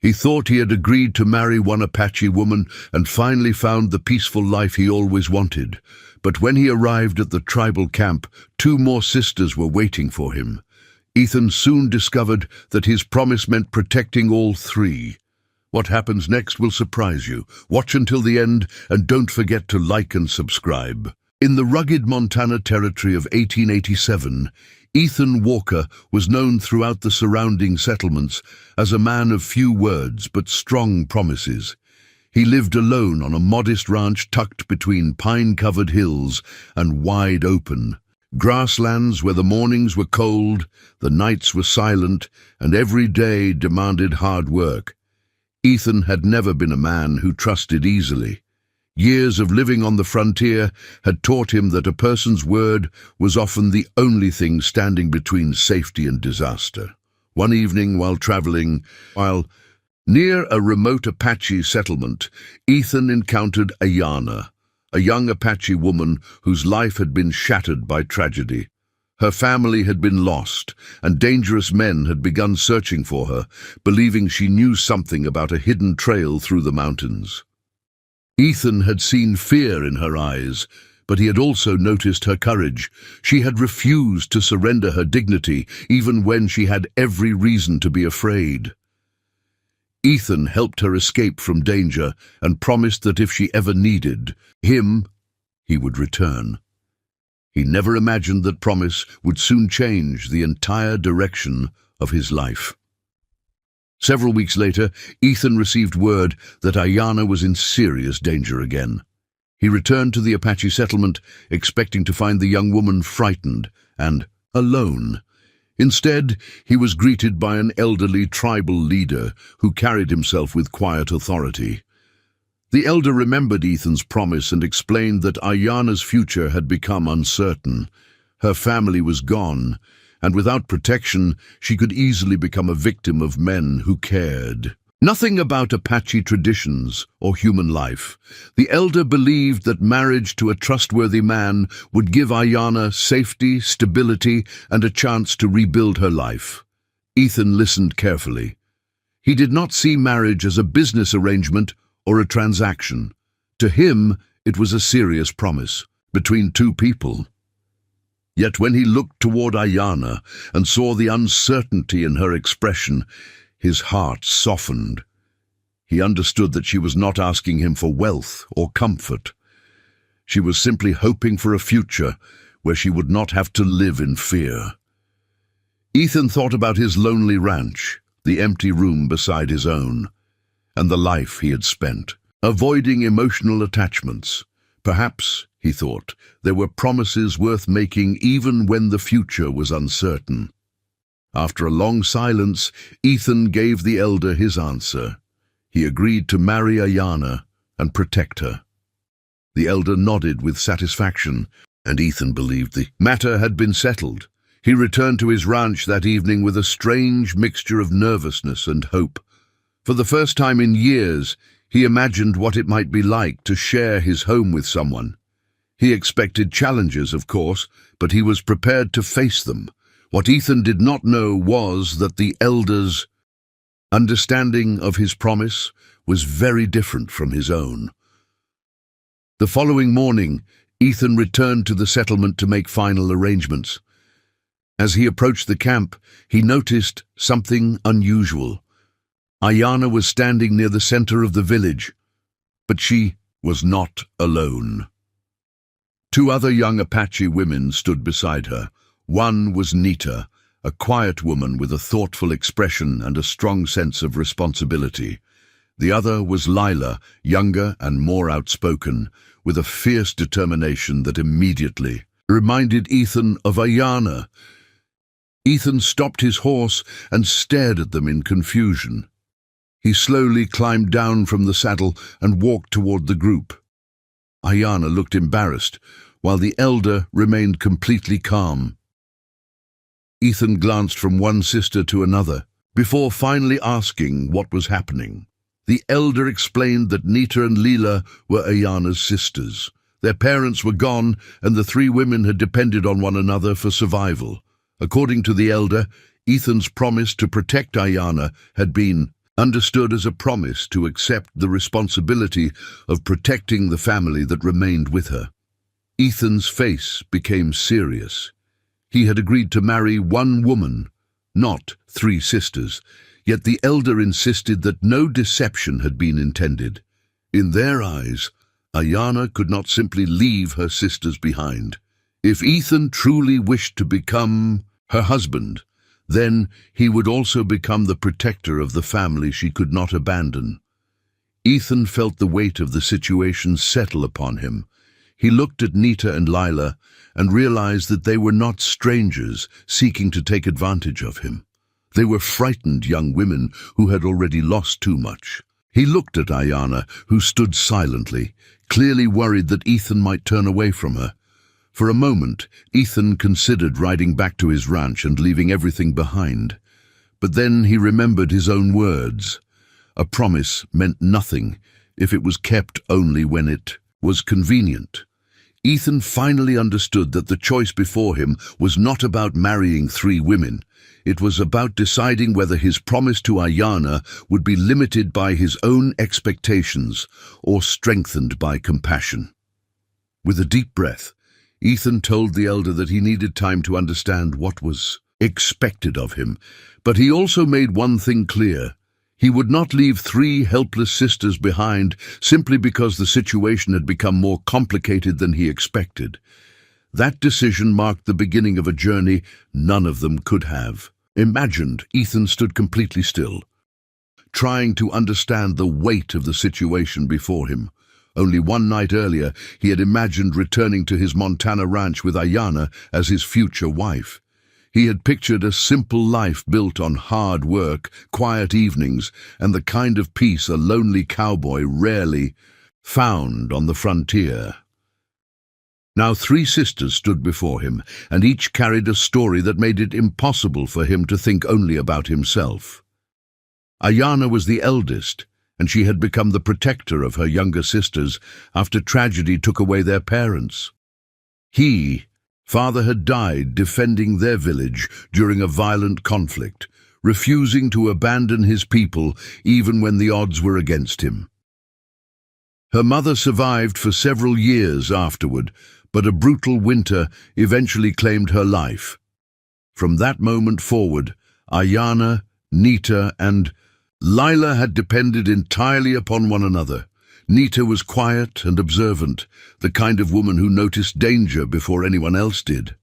He thought he had agreed to marry one Apache woman and finally found the peaceful life he always wanted. But when he arrived at the tribal camp, 2 more sisters were waiting for him. Ethan soon discovered that his promise meant protecting all 3. What happens next will surprise you. Watch until the end and don't forget to like and subscribe. In the rugged Montana territory of 1887, Ethan Walker was known throughout the surrounding settlements as a man of few words but strong promises. He lived alone on a modest ranch tucked between pine-covered hills and wide open grasslands where the mornings were cold, the nights were silent, and every day demanded hard work. Ethan had never been a man who trusted easily. Years of living on the frontier had taught him that a person's word was often the only thing standing between safety and disaster. One evening while near a remote Apache settlement, Ethan encountered Ayana, a young Apache woman whose life had been shattered by tragedy. Her family had been lost, and dangerous men had begun searching for her, believing she knew something about a hidden trail through the mountains. Ethan had seen fear in her eyes, but he had also noticed her courage. She had refused to surrender her dignity, even when she had every reason to be afraid. Ethan helped her escape from danger and promised that if she ever needed him, he would return. He never imagined that promise would soon change the entire direction of his life. Several weeks later, Ethan received word that Ayana was in serious danger again. He returned to the Apache settlement, expecting to find the young woman frightened and alone. Instead, he was greeted by an elderly tribal leader who carried himself with quiet authority. The elder remembered Ethan's promise and explained that Ayana's future had become uncertain. Her family was gone, and without protection, she could easily become a victim of men who cared nothing about Apache traditions or human life. The elder believed that marriage to a trustworthy man would give Ayana safety, stability, and a chance to rebuild her life. Ethan listened carefully. He did not see marriage as a business arrangement or a transaction. To him, it was a serious promise between 2 people. Yet when he looked toward Ayana and saw the uncertainty in her expression, his heart softened. He understood that she was not asking him for wealth or comfort. She was simply hoping for a future where she would not have to live in fear. Ethan thought about his lonely ranch, the empty room beside his own, and the life he had spent, avoiding emotional attachments. Perhaps, he thought, there were promises worth making even when the future was uncertain. After a long silence, Ethan gave the elder his answer. He agreed to marry Ayana and protect her. The elder nodded with satisfaction, and Ethan believed the matter had been settled. He returned to his ranch that evening with a strange mixture of nervousness and hope. For the first time in years, he imagined what it might be like to share his home with someone. He expected challenges, of course, but he was prepared to face them. What Ethan did not know was that the elder's understanding of his promise was very different from his own. The following morning, Ethan returned to the settlement to make final arrangements. As he approached the camp, he noticed something unusual. Ayana was standing near the center of the village, but she was not alone. 2 other young Apache women stood beside her. One was Nita, a quiet woman with a thoughtful expression and a strong sense of responsibility. The other was Lila, younger and more outspoken, with a fierce determination that immediately reminded Ethan of Ayana. Ethan stopped his horse and stared at them in confusion. He slowly climbed down from the saddle and walked toward the group. Ayana looked embarrassed, while the elder remained completely calm. Ethan glanced from one sister to another, before finally asking what was happening. The elder explained that Nita and Leela were Ayana's sisters. Their parents were gone, and the 3 women had depended on one another for survival. According to the elder, Ethan's promise to protect Ayana had been understood as a promise to accept the responsibility of protecting the family that remained with her. Ethan's face became serious. He had agreed to marry one woman, not 3 sisters, yet the elder insisted that no deception had been intended. In their eyes, Ayanna could not simply leave her sisters behind. If Ethan truly wished to become her husband, then he would also become the protector of the family she could not abandon. Ethan felt the weight of the situation settle upon him. He looked at Nita and Lila and realized that they were not strangers seeking to take advantage of him. They were frightened young women who had already lost too much. He looked at Ayanna, who stood silently, clearly worried that Ethan might turn away from her. For a moment, Ethan considered riding back to his ranch and leaving everything behind. But then he remembered his own words. A promise meant nothing if it was kept only when it was convenient. Ethan finally understood that the choice before him was not about marrying 3 women. It was about deciding whether his promise to Ayanna would be limited by his own expectations or strengthened by compassion. With a deep breath, Ethan told the elder that he needed time to understand what was expected of him, but he also made one thing clear. He would not leave 3 helpless sisters behind simply because the situation had become more complicated than he expected. That decision marked the beginning of a journey none of them could have imagined. Ethan stood completely still, trying to understand the weight of the situation before him. Only one night earlier, he had imagined returning to his Montana ranch with Ayanna as his future wife. He had pictured a simple life built on hard work, quiet evenings, and the kind of peace a lonely cowboy rarely found on the frontier. Now 3 sisters stood before him, and each carried a story that made it impossible for him to think only about himself. Ayanna was the eldest, and she had become the protector of her younger sisters after tragedy took away their parents. Father had died defending their village during a violent conflict, refusing to abandon his people even when the odds were against him. Her mother survived for several years afterward, but a brutal winter eventually claimed her life. From that moment forward, Ayanna, Nita, and Lila had depended entirely upon one another. Nita was quiet and observant, the kind of woman who noticed danger before anyone else did.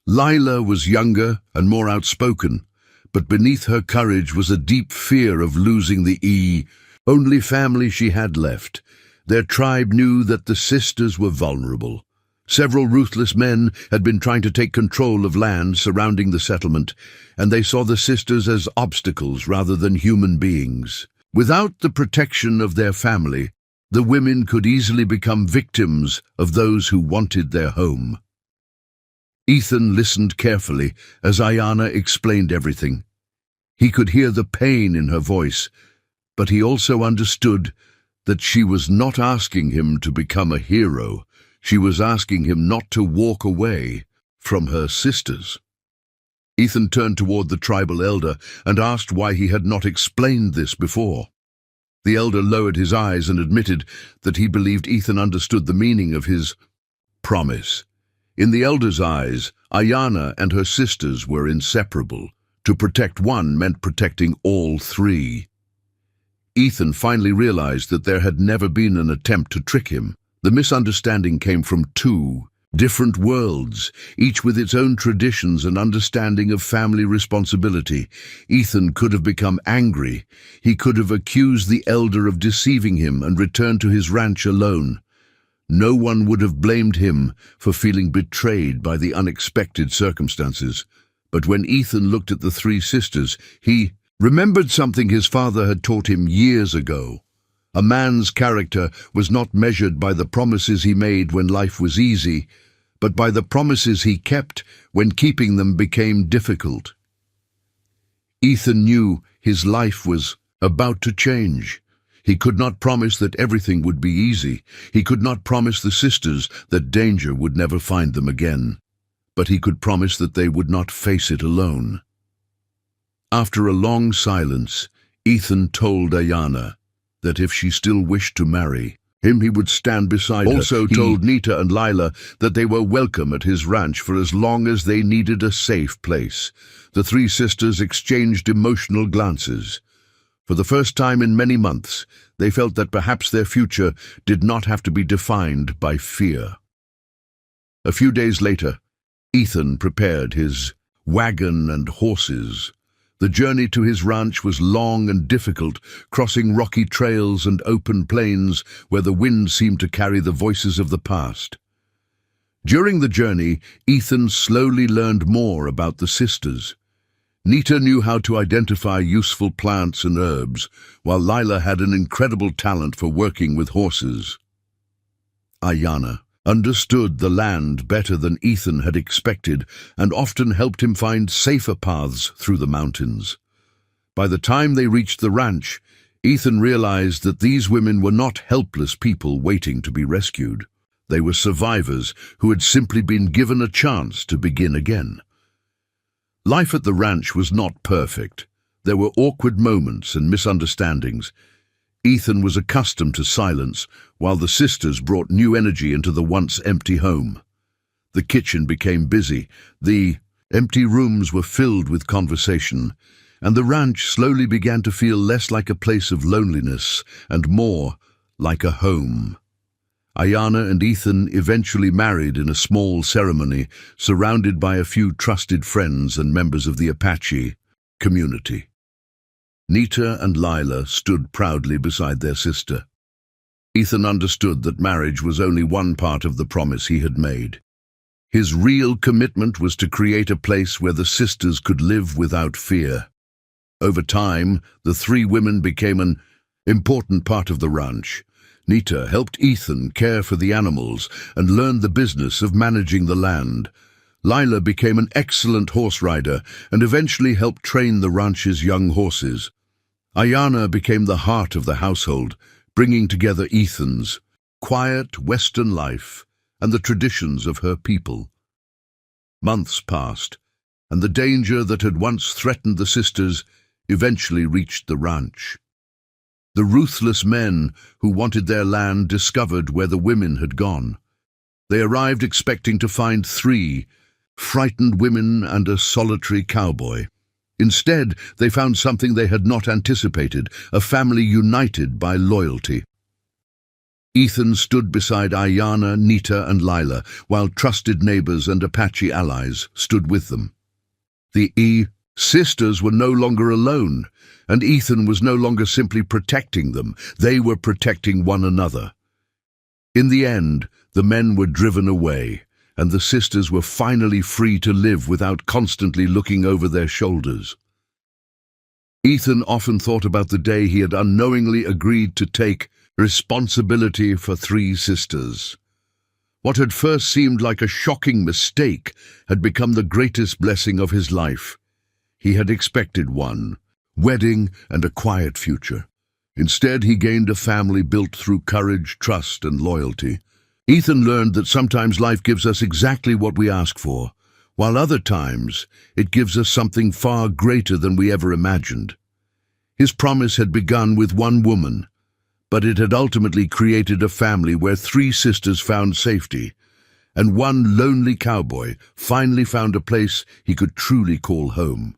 Lila was younger and more outspoken, but beneath her courage was a deep fear of losing the only family she had left. Their tribe knew that the sisters were vulnerable. Several ruthless men had been trying to take control of land surrounding the settlement, and they saw the sisters as obstacles rather than human beings. Without the protection of their family, the women could easily become victims of those who wanted their home. Ethan listened carefully as Ayanna explained everything. He could hear the pain in her voice, but he also understood that she was not asking him to become a hero. She was asking him not to walk away from her sisters. Ethan turned toward the tribal elder and asked why he had not explained this before. The elder lowered his eyes and admitted that he believed Ethan understood the meaning of his promise. In the elder's eyes, Ayanna and her sisters were inseparable. To protect one meant protecting all 3. Ethan finally realized that there had never been an attempt to trick him. The misunderstanding came from 2 different worlds, each with its own traditions and understanding of family responsibility. Ethan could have become angry. He could have accused the elder of deceiving him and returned to his ranch alone. No one would have blamed him for feeling betrayed by the unexpected circumstances. But when Ethan looked at the 3 sisters, he remembered something his father had taught him years ago. A man's character was not measured by the promises he made when life was easy, but by the promises he kept when keeping them became difficult. Ethan knew his life was about to change. He could not promise that everything would be easy. He could not promise the sisters that danger would never find them again. But he could promise that they would not face it alone. After a long silence, Ethan told Ayana that if she still wished to marry him, he would stand beside her. Also told Nita and Lila that they were welcome at his ranch for as long as they needed a safe place. The three sisters exchanged emotional glances. For the first time in many months, they felt that perhaps their future did not have to be defined by fear. A few days later, Ethan prepared his wagon and horses. The journey to his ranch was long and difficult, crossing rocky trails and open plains where the wind seemed to carry the voices of the past. During the journey, Ethan slowly learned more about the sisters. Nita knew how to identify useful plants and herbs, while Lila had an incredible talent for working with horses. Ayana understood the land better than Ethan had expected and often helped him find safer paths through the mountains. By the time they reached the ranch, Ethan realized that these women were not helpless people waiting to be rescued. They were survivors who had simply been given a chance to begin again. Life at the ranch was not perfect. There were awkward moments and misunderstandings. Ethan was accustomed to silence, while the sisters brought new energy into the once empty home. The kitchen became busy, the empty rooms were filled with conversation, and the ranch slowly began to feel less like a place of loneliness and more like a home. Ayana and Ethan eventually married in a small ceremony, surrounded by a few trusted friends and members of the Apache community. Nita and Lila stood proudly beside their sister. Ethan understood that marriage was only one part of the promise he had made. His real commitment was to create a place where the sisters could live without fear. Over time, the three women became an important part of the ranch. Nita helped Ethan care for the animals and learned the business of managing the land. Lila became an excellent horse rider and eventually helped train the ranch's young horses. Ayana became the heart of the household, bringing together Ethan's quiet Western life and the traditions of her people. Months passed, and the danger that had once threatened the sisters eventually reached the ranch. The ruthless men who wanted their land discovered where the women had gone. They arrived expecting to find 3 frightened women and a solitary cowboy. Instead, they found something they had not anticipated, a family united by loyalty. Ethan stood beside Ayana, Nita, and Lila, while trusted neighbors and Apache allies stood with them. The sisters were no longer alone, and Ethan was no longer simply protecting them. They were protecting one another. In the end, the men were driven away, and the sisters were finally free to live without constantly looking over their shoulders. Ethan often thought about the day he had unknowingly agreed to take responsibility for 3 sisters. What had first seemed like a shocking mistake had become the greatest blessing of his life. He had expected one wedding and a quiet future. Instead, he gained a family built through courage, trust, and loyalty. Ethan learned that sometimes life gives us exactly what we ask for, while other times it gives us something far greater than we ever imagined. His promise had begun with one woman, but it had ultimately created a family where 3 sisters found safety, and one lonely cowboy finally found a place he could truly call home.